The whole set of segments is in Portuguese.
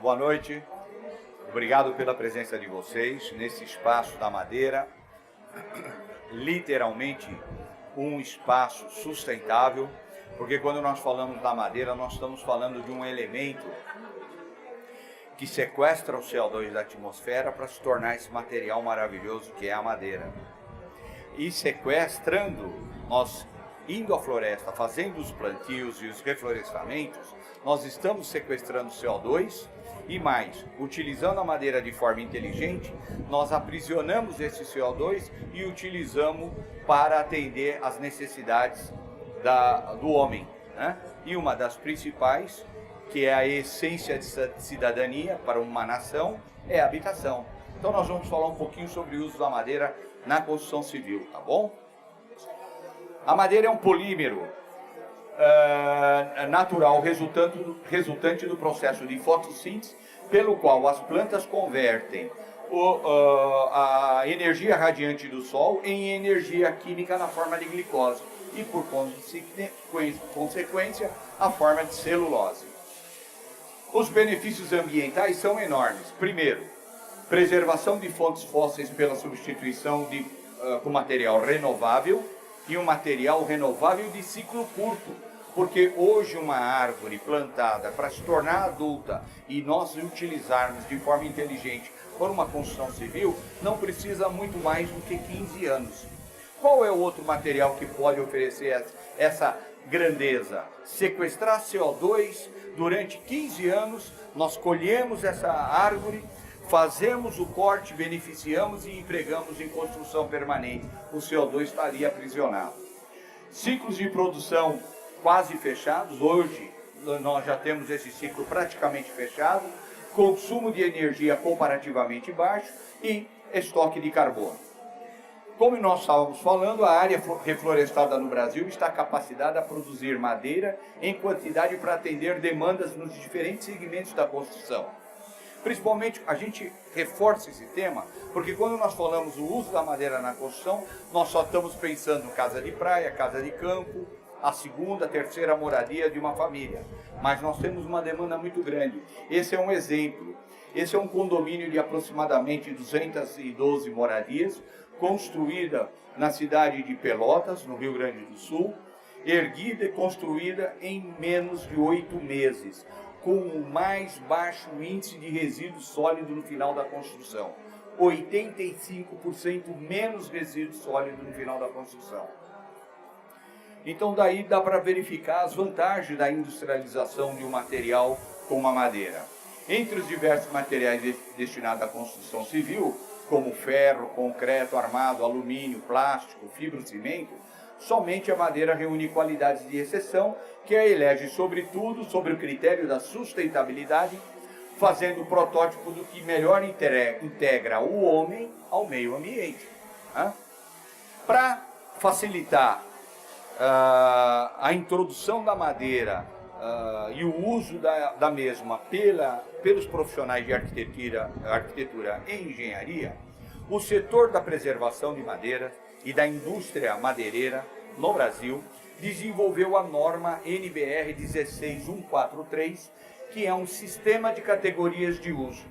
Boa noite, obrigado pela presença de vocês nesse espaço da madeira, literalmente um espaço sustentável, porque quando nós falamos da madeira, nós estamos falando de um elemento que sequestra o CO2 da atmosfera para se tornar esse material maravilhoso que é a madeira. E sequestrando, nós indo à floresta, fazendo os plantios e os reflorestamentos, nós estamos sequestrando CO2 e mais, utilizando a madeira de forma inteligente, nós aprisionamos esse CO2 e utilizamos para atender às necessidades do homem, né? E uma das principais, que é a essência de cidadania para uma nação, é a habitação. Então nós vamos falar um pouquinho sobre o uso da madeira na construção civil, tá bom? A madeira é um polímero natural resultante do processo de fotossíntese, pelo qual as plantas convertem a energia radiante do sol em energia química na forma de glicose e, por consequência, a forma de celulose. Os benefícios ambientais são enormes. Primeiro, preservação de fontes fósseis pela substituição com material renovável, e um material renovável de ciclo curto, porque hoje uma árvore plantada para se tornar adulta e nós utilizarmos de forma inteligente por uma construção civil, não precisa muito mais do que 15 anos. Qual é o outro material que pode oferecer essa grandeza? Sequestrar CO2 durante 15 anos, nós colhemos essa árvore, fazemos o corte, beneficiamos e empregamos em construção permanente. O CO2 estaria aprisionado. Ciclos de produção quase fechados. Hoje nós já temos esse ciclo praticamente fechado. Consumo de energia comparativamente baixo e estoque de carbono. Como nós estávamos falando, a área reflorestada no Brasil está capacitada a produzir madeira em quantidade para atender demandas nos diferentes segmentos da construção. Principalmente, a gente reforça esse tema, porque quando nós falamos o uso da madeira na construção, nós só estamos pensando em casa de praia, casa de campo, a segunda, terceira moradia de uma família. Mas nós temos uma demanda muito grande. Esse é um exemplo. Esse é um condomínio de aproximadamente 212 moradias, construída na cidade de Pelotas, no Rio Grande do Sul, erguida e construída em menos de 8 meses. Com o mais baixo índice de resíduo sólido no final da construção. 85% menos resíduo sólido no final da construção. Então daí dá para verificar as vantagens da industrialização de um material como a madeira. Entre os diversos materiais destinados à construção civil, como ferro, concreto, armado, alumínio, plástico, fibrocimento, somente a madeira reúne qualidades de exceção que a elege sobretudo sobre o critério da sustentabilidade, fazendo o protótipo do que melhor integra o homem ao meio ambiente. Para facilitar a introdução da madeira e o uso da mesma pelos profissionais de arquitetura e engenharia, o setor da preservação de madeira e da indústria madeireira no Brasil desenvolveu a norma NBR 16143, que é um sistema de categorias de uso.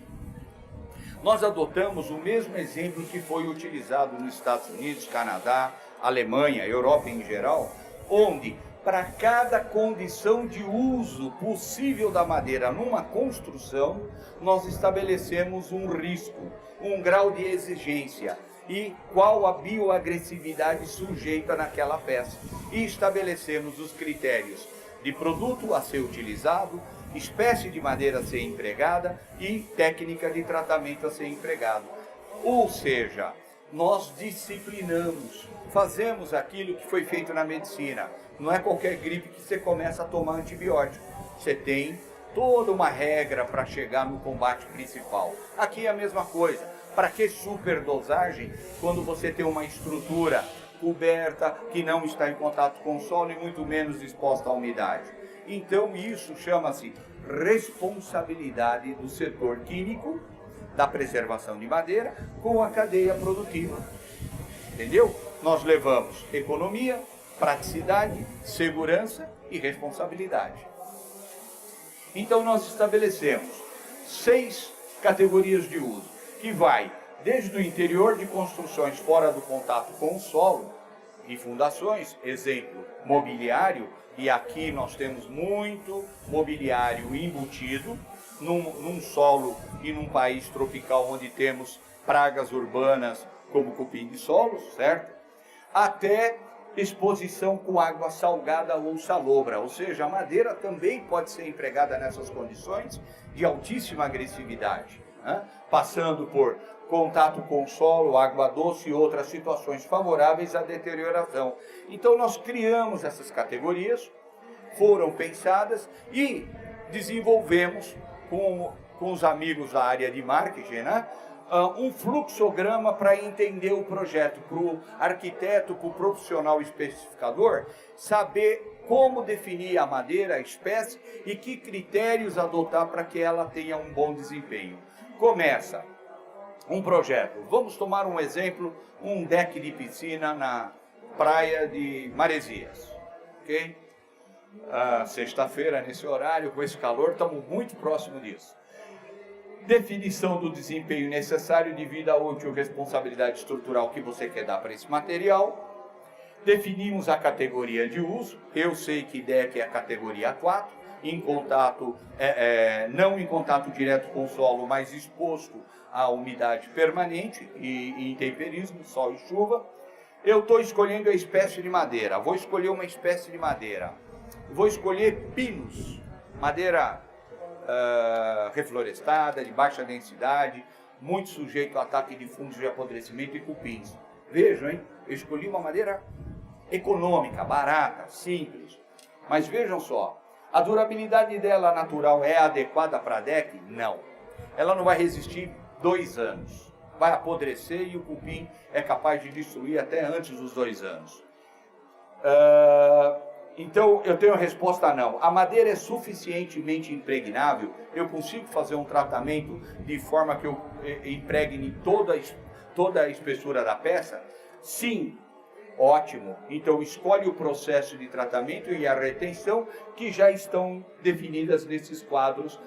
Nós adotamos o mesmo exemplo que foi utilizado nos Estados Unidos, Canadá, Alemanha, Europa em geral, onde para cada condição de uso possível da madeira numa construção, nós estabelecemos um risco, um grau de exigência e qual a bioagressividade sujeita naquela peça. E estabelecemos os critérios de produto a ser utilizado, espécie de madeira a ser empregada e técnica de tratamento a ser empregado. Ou seja, nós disciplinamos, fazemos aquilo que foi feito na medicina. Não é qualquer gripe que você começa a tomar antibiótico. Você tem toda uma regra para chegar no combate principal. Aqui é a mesma coisa. Para que superdosagem quando você tem uma estrutura coberta, que não está em contato com o solo e muito menos exposta à umidade? Então isso chama-se responsabilidade do setor químico da preservação de madeira com a cadeia produtiva. Entendeu? Nós levamos economia, praticidade, segurança e responsabilidade. Então nós estabelecemos 6 categorias de uso, que vai desde o interior de construções fora do contato com o solo e fundações, exemplo, mobiliário, e aqui nós temos muito mobiliário embutido num solo e num país tropical onde temos pragas urbanas como cupim de solos, certo? Até exposição com água salgada ou salobra, ou seja, a madeira também pode ser empregada nessas condições de altíssima agressividade, né? Passando por contato com o solo, água doce e outras situações favoráveis à deterioração. Então nós criamos essas categorias, foram pensadas e desenvolvemos com os amigos da área de marketing, né? Um fluxograma para entender o projeto, para o arquiteto, para o profissional especificador, saber como definir a madeira, a espécie e que critérios adotar para que ela tenha um bom desempenho. Começa um projeto. Vamos tomar um exemplo, um deck de piscina na praia de Maresias, ok? Sexta-feira, nesse horário, com esse calor, estamos muito próximo disso. Definição do desempenho necessário de vida útil, responsabilidade estrutural que você quer dar para esse material. Definimos a categoria de uso. Eu sei que deck é a categoria 4, em contato, não em contato direto com o solo, mas exposto à umidade permanente e intemperismo, sol e chuva. Eu estou escolhendo a espécie de madeira. Vou escolher uma espécie de madeira. Vou escolher pinos, madeira reflorestada, de baixa densidade, muito sujeito ao ataque de fungos de apodrecimento e cupins. Vejam, hein? Eu escolhi uma madeira econômica, barata, simples. Mas vejam só, a durabilidade dela natural é adequada para deck? Não. Ela não vai resistir 2 anos. Vai apodrecer e o cupim é capaz de destruir até antes dos 2 anos. Então, eu tenho a resposta não. A madeira é suficientemente impregnável? Eu consigo fazer um tratamento de forma que eu impregne toda a espessura da peça? Sim. Ótimo. Então, escolhe o processo de tratamento e a retenção que já estão definidas nesses quadros,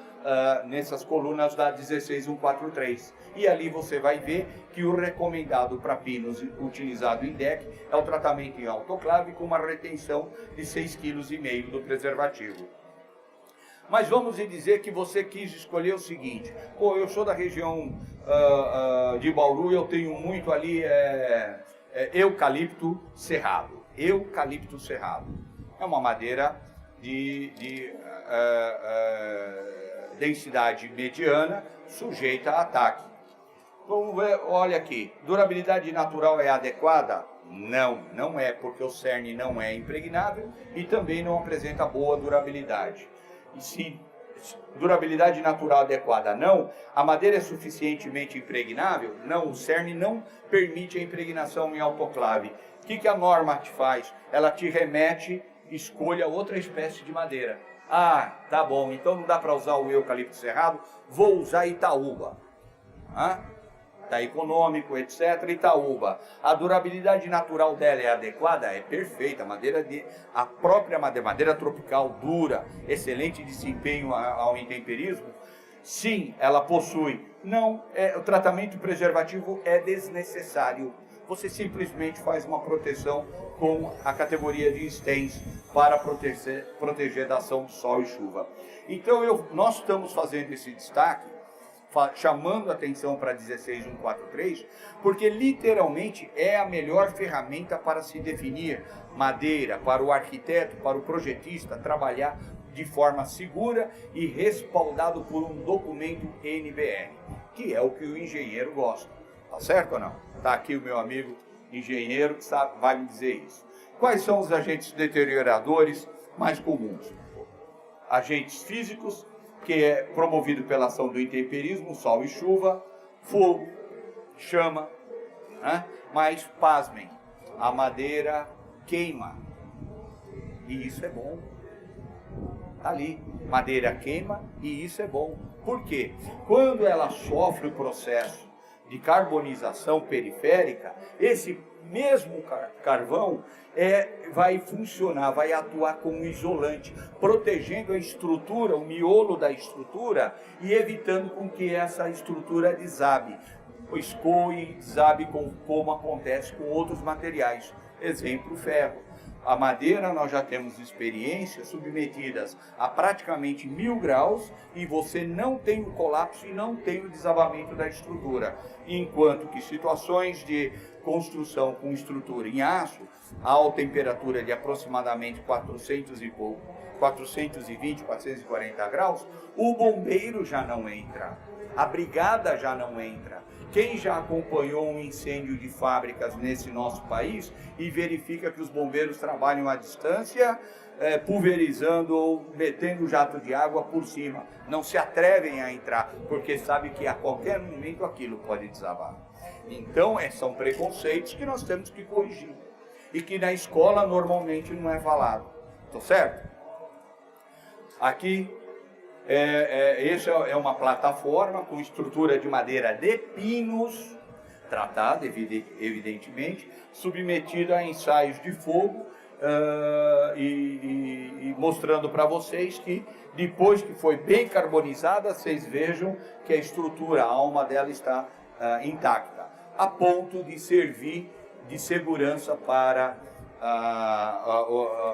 nessas colunas da 16143. E ali você vai ver que o recomendado para pinos utilizado em deck é o tratamento em autoclave com uma retenção de 6,5 kg do preservativo. Mas vamos dizer que você quis escolher o seguinte: pô, eu sou da região de Bauru e eu tenho muito ali eucalipto cerrado. Eucalipto cerrado é uma madeira de densidade mediana, sujeita a ataque. Vamos ver, olha aqui, durabilidade natural é adequada? Não, não é, porque o cerne não é impregnável e também não apresenta boa durabilidade. E se durabilidade natural adequada não, a madeira é suficientemente impregnável? Não, o cerne não permite a impregnação em autoclave. O que a norma te faz? Ela te remete, escolha outra espécie de madeira. Ah, tá bom, então não dá para usar o eucalipto cerrado, vou usar Itaúba. Tá econômico, etc. Itaúba. A durabilidade natural dela é adequada? É perfeita. A própria madeira tropical dura, excelente desempenho ao intemperismo? Sim, ela possui. Não, o tratamento preservativo é desnecessário. Você simplesmente faz uma proteção com a categoria de Stens para proteger da ação do sol e chuva. Então nós estamos fazendo esse destaque, chamando a atenção para 16143, porque literalmente é a melhor ferramenta para se definir madeira, para o arquiteto, para o projetista trabalhar de forma segura e respaldado por um documento NBR, que é o que o engenheiro gosta. Tá certo ou não? Tá aqui o meu amigo engenheiro que vai me dizer isso. Quais são os agentes deterioradores mais comuns? Agentes físicos, que é promovido pela ação do intemperismo, sol e chuva, fogo, chama, né? Mas, pasmem, a madeira queima, e isso é bom. Tá ali, madeira queima, e isso é bom. Por quê? Quando ela sofre o processo de carbonização periférica, esse mesmo carvão vai funcionar, vai atuar como isolante, protegendo a estrutura, o miolo da estrutura e evitando com que essa estrutura desabe, escoe, desabe como acontece com outros materiais. Exemplo, ferro. A madeira, nós já temos experiências submetidas a praticamente 1000 graus e você não tem o colapso e não tem o desabamento da estrutura. Enquanto que situações de construção com estrutura em aço, a temperatura de aproximadamente 420, 440 graus, o bombeiro já não entra, a brigada já não entra. Quem já acompanhou um incêndio de fábricas nesse nosso país e verifica que os bombeiros trabalham à distância, pulverizando ou metendo jato de água por cima, não se atrevem a entrar, porque sabe que a qualquer momento aquilo pode desabar. Então, são preconceitos que nós temos que corrigir e que na escola normalmente não é falado. Tá certo? Aqui, essa é uma plataforma com estrutura de madeira de pinos, tratada, evidentemente, submetida a ensaios de fogo, e mostrando para vocês que, depois que foi bem carbonizada, vocês vejam que a estrutura, a alma dela está intacta, a ponto de servir de segurança para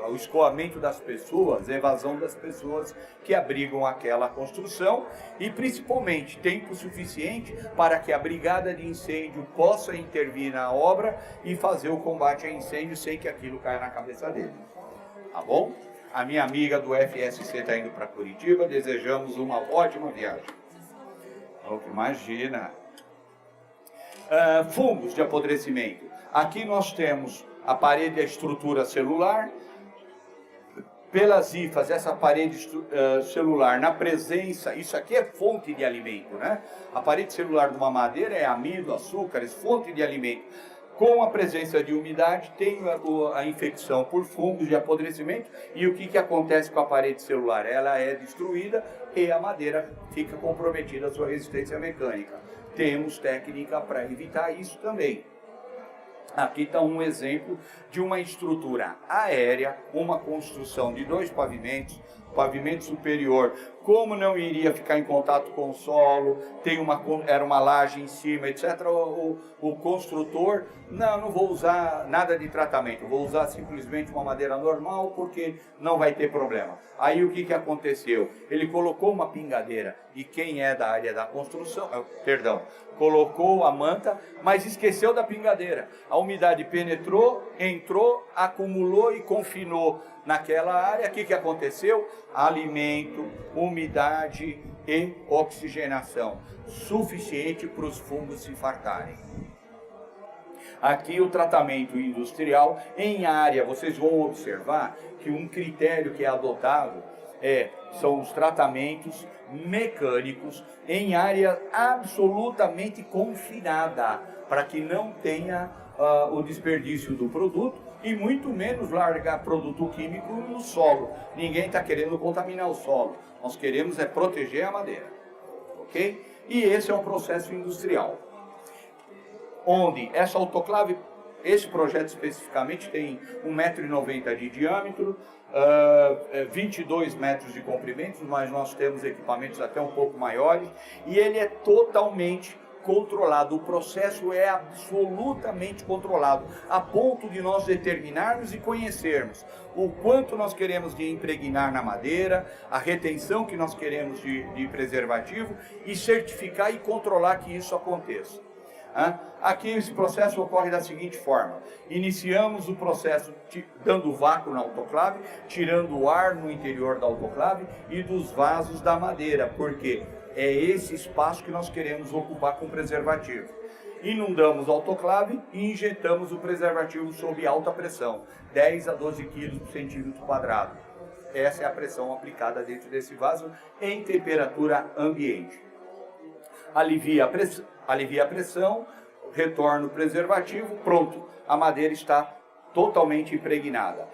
o escoamento das pessoas, a evasão das pessoas que abrigam aquela construção e principalmente tempo suficiente para que a brigada de incêndio possa intervir na obra e fazer o combate a incêndio sem que aquilo caia na cabeça dele. Tá bom? A minha amiga do FSC está indo para Curitiba, desejamos uma ótima viagem. Imagina. Fungos de apodrecimento. Aqui nós temos a parede, a estrutura celular, pelas hifas, essa parede celular, na presença, isso aqui é fonte de alimento, né? A parede celular de uma madeira é amido, açúcares, fonte de alimento. Com a presença de umidade, tem a infecção por fungos de apodrecimento, e o que acontece com a parede celular? Ela é destruída e a madeira fica comprometida a sua resistência mecânica. Temos técnica para evitar isso também. Aqui está um exemplo de uma estrutura aérea, uma construção de 2 pavimentos, pavimento superior, como não iria ficar em contato com o solo, era uma laje em cima, etc. O construtor, não vou usar nada de tratamento, vou usar simplesmente uma madeira normal, porque não vai ter problema. Aí o que aconteceu? Ele colocou uma pingadeira, e quem é da área da construção, colocou a manta, mas esqueceu da pingadeira. A umidade penetrou, entrou, acumulou e confinou naquela área. O que aconteceu? Alimento, umidade e oxigenação suficiente para os fungos se fartarem. Aqui o tratamento industrial em área, vocês vão observar que um critério que é adotado são os tratamentos mecânicos em área absolutamente confinada, para que não tenha o desperdício do produto e muito menos largar produto químico no solo. Ninguém está querendo contaminar o solo, nós queremos proteger a madeira, ok? E esse é um processo industrial, onde essa autoclave, esse projeto especificamente tem 1,90 m de diâmetro, 22 metros de comprimento, mas nós temos equipamentos até um pouco maiores, e ele é totalmente controlado, o processo é absolutamente controlado, a ponto de nós determinarmos e conhecermos o quanto nós queremos de impregnar na madeira, a retenção que nós queremos de preservativo, e certificar e controlar que isso aconteça. Aqui esse processo ocorre da seguinte forma: iniciamos o processo dando vácuo na autoclave, tirando o ar no interior da autoclave e dos vasos da madeira, porque é esse espaço que nós queremos ocupar com preservativo. Inundamos a autoclave e injetamos o preservativo sob alta pressão, 10 a 12 kg por centímetro quadrado. Essa é a pressão aplicada dentro desse vaso em temperatura ambiente. Alivia a pressão, retorna o preservativo, pronto, a madeira está totalmente impregnada.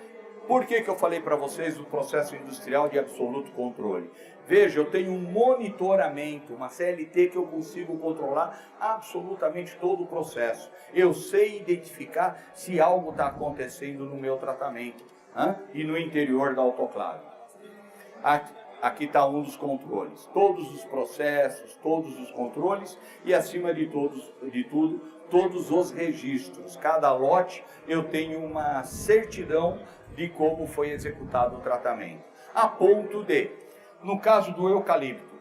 Por que eu falei para vocês do processo industrial de absoluto controle? Veja, eu tenho um monitoramento, uma CLT que eu consigo controlar absolutamente todo o processo. Eu sei identificar se algo está acontecendo no meu tratamento e no interior da autoclave. Aqui está um dos controles. Todos os processos, todos os controles e, acima de tudo, todos os registros. Cada lote eu tenho uma certidão de como foi executado o tratamento. A ponto de, no caso do eucalipto,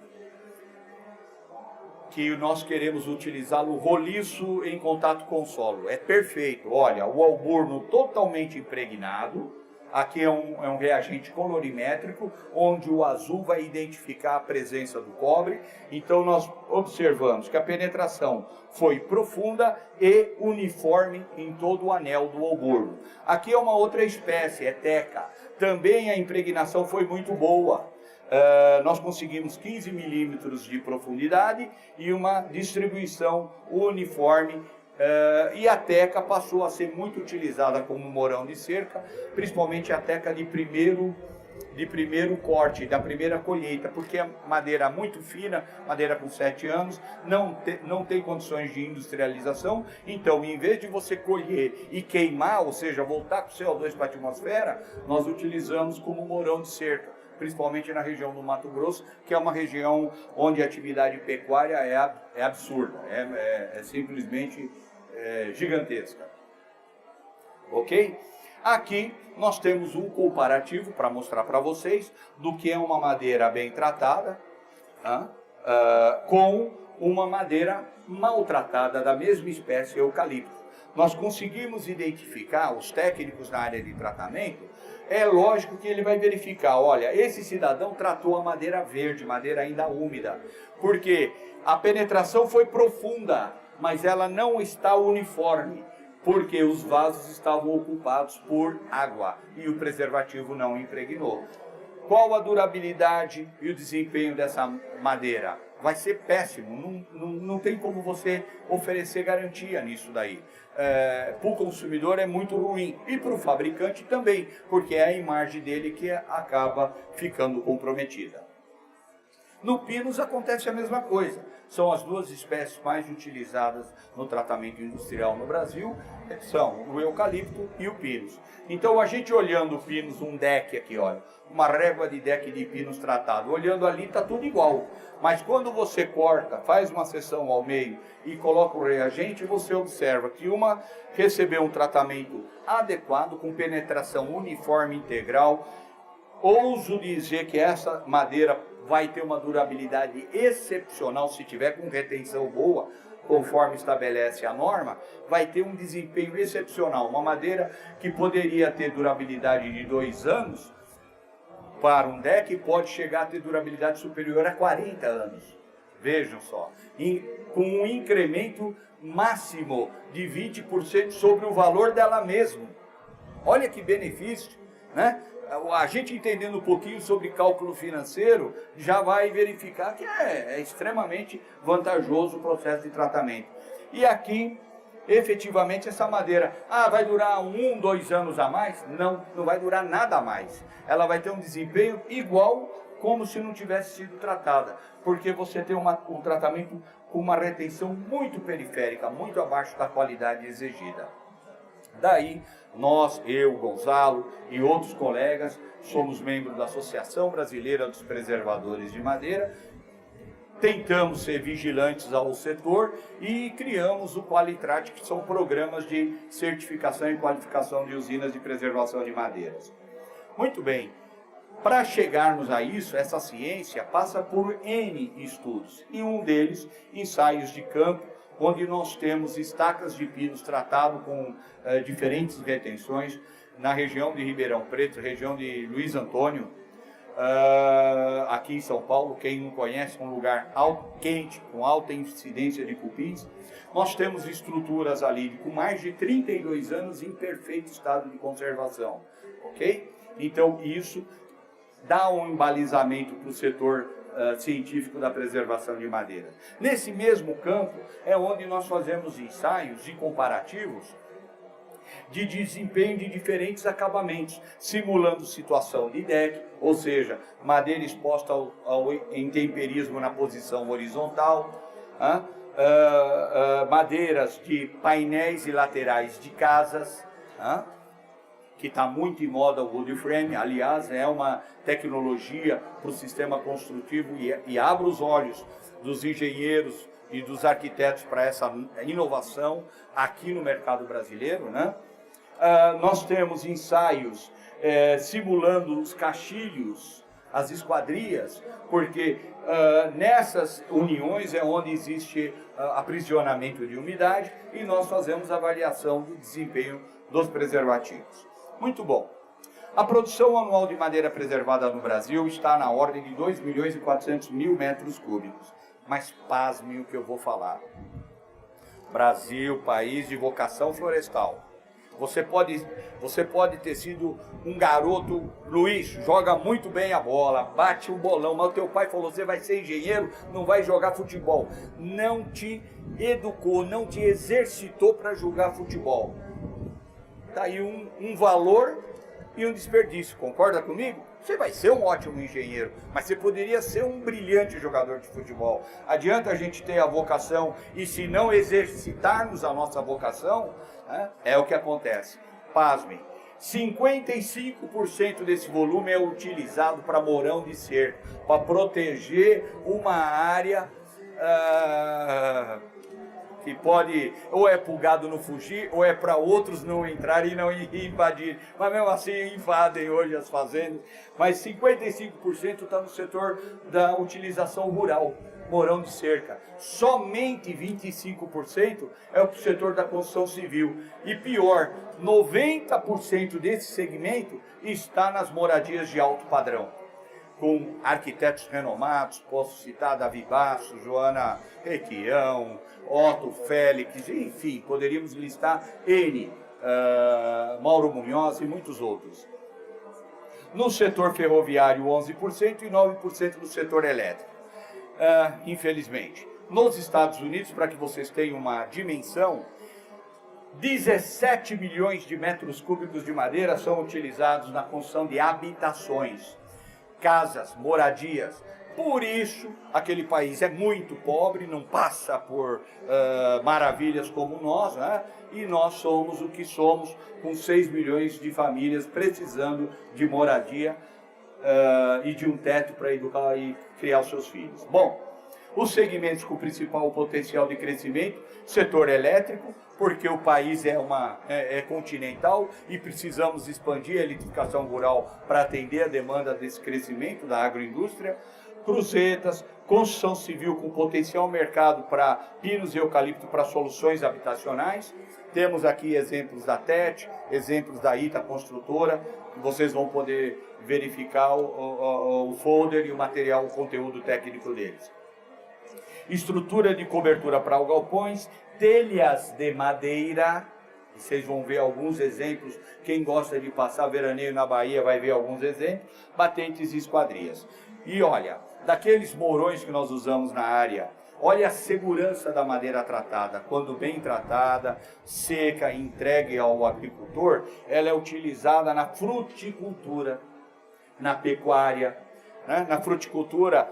que nós queremos utilizá-lo roliço em contato com o solo, é perfeito. Olha, o alburno totalmente impregnado. Aqui é um reagente colorimétrico, onde o azul vai identificar a presença do cobre. Então nós observamos que a penetração foi profunda e uniforme em todo o anel do alburno. Aqui é uma outra espécie, é teca. Também a impregnação foi muito boa. Nós conseguimos 15 milímetros de profundidade e uma distribuição uniforme. E a teca passou a ser muito utilizada como morão de cerca, principalmente a teca de primeiro corte, da primeira colheita, porque é madeira muito fina, madeira com 7 anos, não tem condições de industrialização. Então, em vez de você colher e queimar, ou seja, voltar com o CO2 para a atmosfera, nós utilizamos como morão de cerca, principalmente na região do Mato Grosso, que é uma região onde a atividade pecuária é absurda, é simplesmente gigantesca. Ok? Aqui nós temos um comparativo para mostrar para vocês do que é uma madeira bem tratada com uma madeira maltratada da mesma espécie, eucalipto. Nós conseguimos identificar, os técnicos na área de tratamento, é lógico que ele vai verificar, olha, esse cidadão tratou a madeira verde, madeira ainda úmida, porque a penetração foi profunda, mas ela não está uniforme, porque os vasos estavam ocupados por água e o preservativo não impregnou. Qual a durabilidade e o desempenho dessa madeira? Vai ser péssimo, não tem como você oferecer garantia nisso daí. Para o consumidor é muito ruim e para o fabricante também, porque é a imagem dele que acaba ficando comprometida. No pinus acontece a mesma coisa. São as duas espécies mais utilizadas no tratamento industrial no Brasil, são o eucalipto e o pinus. Então a gente olhando o pinus, um deck aqui, olha, uma régua de deck de pinus tratado, olhando ali está tudo igual. Mas quando você corta, faz uma seção ao meio e coloca o reagente, você observa que uma recebeu um tratamento adequado, com penetração uniforme integral. Ouso dizer que essa madeira vai ter uma durabilidade excepcional se tiver com retenção boa, conforme estabelece a norma, vai ter um desempenho excepcional. Uma madeira que poderia ter durabilidade de 2 anos, para um deck pode chegar a ter durabilidade superior a 40 anos. Vejam só, com um incremento máximo de 20% sobre o valor dela mesma. Olha que benefício, né? A gente entendendo um pouquinho sobre cálculo financeiro, já vai verificar que é extremamente vantajoso o processo de tratamento. E aqui, efetivamente, essa madeira, vai durar 1, 2 anos a mais? Não vai durar nada a mais. Ela vai ter um desempenho igual como se não tivesse sido tratada, porque você tem um tratamento com uma retenção muito periférica, muito abaixo da qualidade exigida. Daí, nós, eu, Gonzalo e outros colegas, somos membros da Associação Brasileira dos Preservadores de Madeira, tentamos ser vigilantes ao setor e criamos o Qualitrat, que são programas de certificação e qualificação de usinas de preservação de madeiras. Muito bem, para chegarmos a isso, essa ciência passa por N estudos, e um deles, ensaios de campo, onde nós temos estacas de pinos tratados com diferentes retenções na região de Ribeirão Preto, região de Luiz Antônio, aqui em São Paulo. Quem não conhece, um lugar quente, com alta incidência de cupins. Nós temos estruturas ali com mais de 32 anos em perfeito estado de conservação, ok? Então isso dá um embalizamento para o setor científico da preservação de madeira. Nesse mesmo campo é onde nós fazemos ensaios e comparativos de desempenho de diferentes acabamentos, simulando situação de deck, ou seja, madeira exposta ao intemperismo na posição horizontal, madeiras de painéis e laterais de casas, que está muito em moda o wood frame, aliás, é uma tecnologia para o sistema construtivo e abre os olhos dos engenheiros e dos arquitetos para essa inovação aqui no mercado brasileiro, né? Nós temos ensaios simulando os caixilhos, as esquadrias, porque nessas uniões é onde existe aprisionamento de umidade e nós fazemos avaliação do desempenho dos preservativos. Muito bom. A produção anual de madeira preservada no Brasil está na ordem de 2.400.000 metros cúbicos. Mas pasme o que eu vou falar. Brasil, país de vocação florestal. Você pode ter sido um garoto, Luiz, joga muito bem a bola, bate o bolão, mas o teu pai falou, você vai ser engenheiro, não vai jogar futebol. Não te educou, não te exercitou para jogar futebol. Está aí um valor e um desperdício, concorda comigo? Você vai ser um ótimo engenheiro, mas você poderia ser um brilhante jogador de futebol. Adianta a gente ter a vocação e se não exercitarmos a nossa vocação, é o que acontece. Pasmem, 55% desse volume é utilizado para morão de cerco, para proteger uma área que pode, ou é para o gado não fugir, ou é para outros não entrarem e não invadir. Mas mesmo assim invadem hoje as fazendas. Mas 55% está no setor da utilização rural, morão de cerca. Somente 25% é o setor da construção civil. E pior, 90% desse segmento está nas moradias de alto padrão, com arquitetos renomados, posso citar Davi Basso, Joana Requião, Otto Félix, enfim, poderíamos listar N, Mauro Munhoz e muitos outros. No setor ferroviário, 11% e 9% no setor elétrico. Infelizmente. Nos Estados Unidos, para que vocês tenham uma dimensão, 17 milhões de metros cúbicos de madeira são utilizados na construção de habitações, casas, moradias. Por isso, aquele país é muito pobre, não passa por maravilhas como nós, né? E nós somos o que somos, com 6 milhões de famílias precisando de moradia e de um teto para educar e criar os seus filhos. Bom, os segmentos com principal potencial de crescimento, setor elétrico, porque o país é continental e precisamos expandir a eletrificação rural para atender a demanda desse crescimento da agroindústria, cruzetas, construção civil com potencial mercado para pinos e eucalipto para soluções habitacionais. Temos aqui exemplos da TET, exemplos da ITA Construtora, que vocês vão poder verificar o folder e o material, o conteúdo técnico deles. Estrutura de cobertura para galpões, telhas de madeira, vocês vão ver alguns exemplos, quem gosta de passar veraneio na Bahia vai ver alguns exemplos, batentes e esquadrias. E olha, daqueles morões que nós usamos na área, olha a segurança da madeira tratada. Quando bem tratada, seca, entregue ao agricultor, ela é utilizada na fruticultura, na pecuária, né? Na fruticultura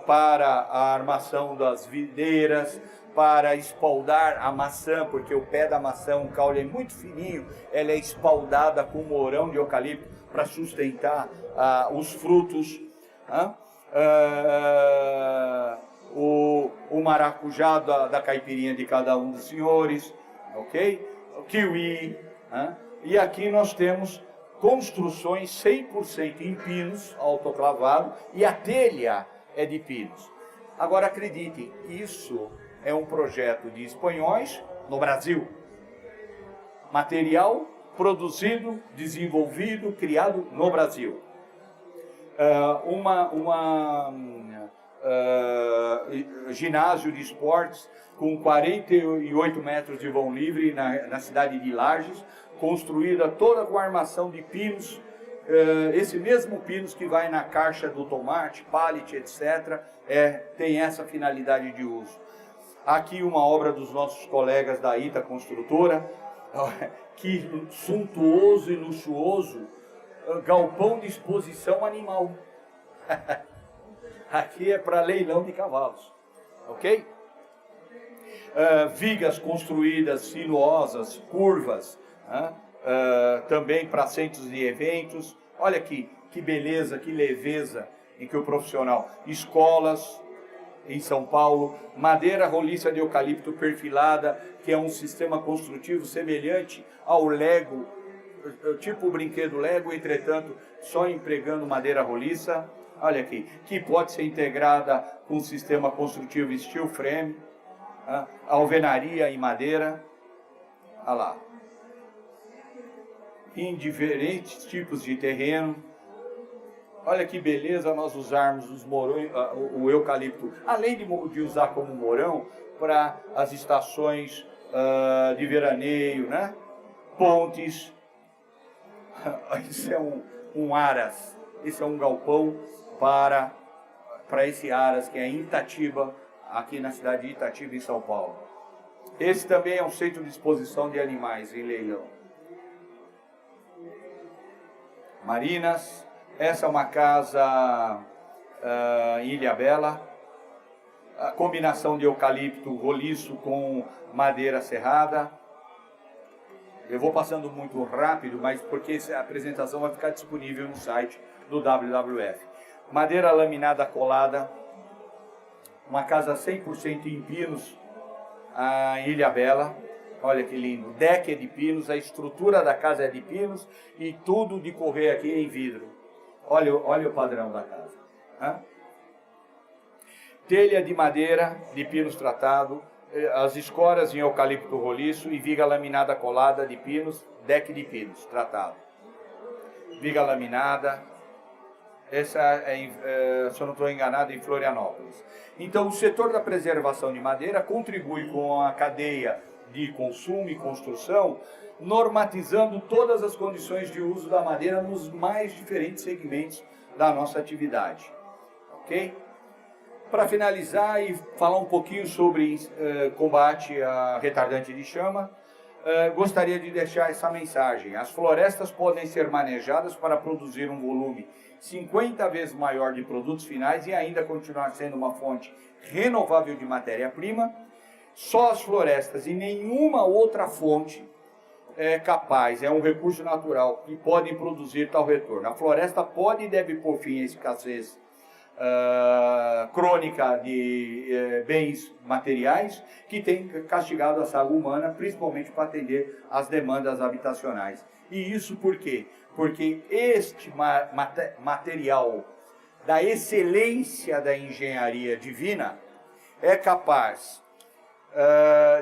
para a armação das videiras, para espaldar a maçã, porque o pé da maçã, o caule é muito fininho, ela é espaldada com morão de eucalipto para sustentar os frutos. O maracujá da caipirinha de cada um dos senhores, ok? O kiwi. E aqui nós temos construções 100% em pinos, autoclavado, e a telha é de pinos. Agora acreditem, isso é um projeto de espanhóis no Brasil. Material produzido, desenvolvido, criado no Brasil. Ginásio de esportes com 48 metros de vão livre na cidade de Lages, construída toda com armação de pinos, esse mesmo pinos que vai na caixa do tomate, pallet, etc., tem essa finalidade de uso. Aqui uma obra dos nossos colegas da ITA Construtora, Que suntuoso e luxuoso galpão de exposição animal. Aqui é para leilão de cavalos, ok? Vigas construídas sinuosas, curvas, também para centros de eventos. Olha aqui, que beleza, que leveza em que o profissional. Escolas em São Paulo, madeira roliça de eucalipto perfilada, que é um sistema construtivo semelhante ao Lego, tipo o brinquedo Lego, entretanto, só empregando madeira roliça. Olha aqui, que pode ser integrada com um sistema construtivo steel frame, alvenaria em madeira. Olha lá. Em diferentes tipos de terreno. Olha que beleza nós usarmos os morões, o eucalipto, além de usar como morão, para as estações de veraneio, né? Pontes. Isso é um aras, isso é um galpão para esse aras que é em Itatiba, aqui na cidade de Itatiba, em São Paulo. Esse também é um centro de exposição de animais em leilão. Marinas. Essa é uma casa em Ilhabela, a combinação de eucalipto roliço com madeira serrada. Eu vou passando muito rápido, mas porque a apresentação vai ficar disponível no site do WWF. Madeira laminada colada, uma casa 100% em pinos em Ilhabela. Olha que lindo, deck é de pinos, a estrutura da casa é de pinos e tudo de correr aqui é em vidro. Olha o padrão da casa. Telha de madeira, de pinos tratado, as escoras em eucalipto roliço e viga laminada colada de pinos, deck de pinos tratado. Viga laminada, essa se eu não estou enganado, em Florianópolis. Então, o setor da preservação de madeira contribui com a cadeia de consumo e construção, normatizando todas as condições de uso da madeira nos mais diferentes segmentos da nossa atividade. Ok? Para finalizar e falar um pouquinho sobre combate a retardante de chama, gostaria de deixar essa mensagem. As florestas podem ser manejadas para produzir um volume 50 vezes maior de produtos finais e ainda continuar sendo uma fonte renovável de matéria-prima. Só as florestas e nenhuma outra fonte é capaz, é um recurso natural que pode produzir tal retorno. A floresta pode e deve pôr fim à escassez crônica de bens materiais que tem castigado a saúde humana, principalmente para atender às demandas habitacionais. E isso por quê? Porque este material da excelência da engenharia divina é capaz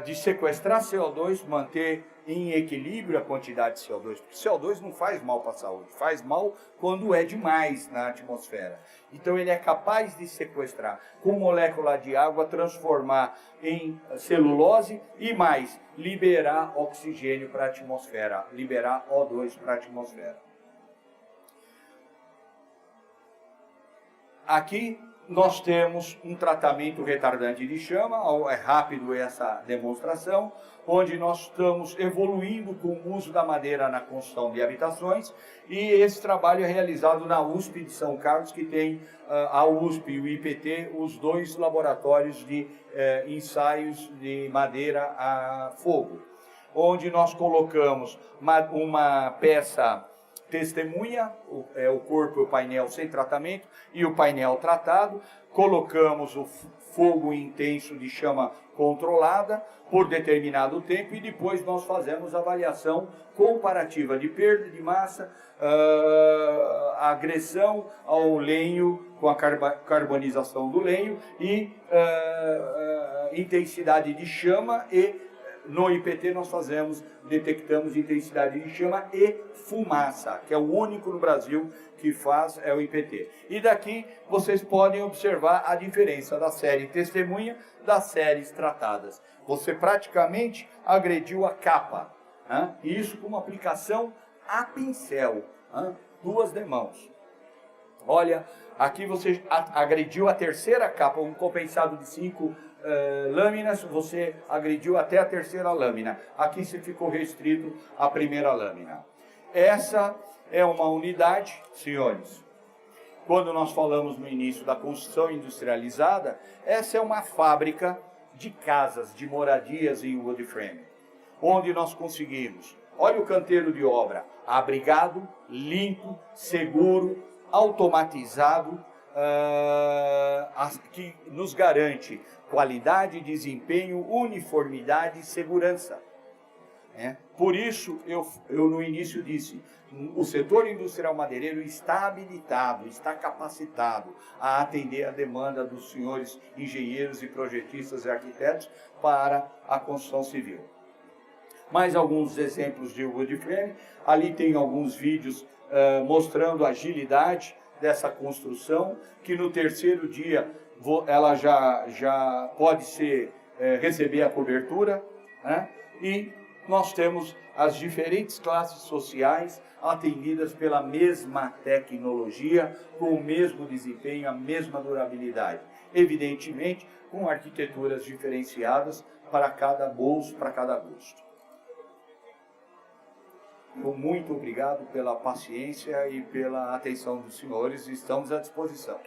de sequestrar CO2, manter em equilíbrio a quantidade de CO2, porque CO2 não faz mal para a saúde, faz mal quando é demais na atmosfera. Então ele é capaz de sequestrar com molécula de água, transformar em celulose e mais, liberar oxigênio para a atmosfera, liberar O2 para a atmosfera. Aqui nós temos um tratamento retardante de chama, é rápido essa demonstração, onde nós estamos evoluindo com o uso da madeira na construção de habitações, e esse trabalho é realizado na USP de São Carlos, que tem a USP e o IPT, os dois laboratórios de ensaios de madeira a fogo, onde nós colocamos uma peça testemunha, o corpo e o painel sem tratamento e o painel tratado, colocamos o fogo intenso de chama controlada por determinado tempo e depois nós fazemos a avaliação comparativa de perda de massa, agressão ao lenho com a carbonização do lenho e intensidade de chama e no IPT nós detectamos intensidade de chama e fumaça, que é o único no Brasil que faz, é o IPT. E daqui vocês podem observar a diferença da série testemunha das séries tratadas. Você praticamente agrediu a capa, e isso com uma aplicação a pincel, duas demãos. Olha, aqui você agrediu a terceira capa, um compensado de 5 lâminas, você agrediu até a terceira lâmina. Aqui você ficou restrito à primeira lâmina. Essa é uma unidade, senhores. Quando nós falamos no início da construção industrializada, essa é uma fábrica de casas, de moradias em wood frame, onde nós conseguimos, olha o canteiro de obra, abrigado, limpo, seguro, automatizado, que nos garante qualidade, desempenho, uniformidade e segurança. Por isso, eu no início disse, o setor industrial madeireiro está habilitado, está capacitado a atender a demanda dos senhores engenheiros e projetistas e arquitetos para a construção civil. Mais alguns exemplos de wood frame, ali tem alguns vídeos mostrando a agilidade dessa construção, que no terceiro dia ela já pode receber a cobertura, né? E nós temos as diferentes classes sociais atendidas pela mesma tecnologia, com o mesmo desempenho, a mesma durabilidade. Evidentemente, com arquiteturas diferenciadas para cada bolso, para cada gosto. Muito obrigado pela paciência e pela atenção dos senhores, estamos à disposição.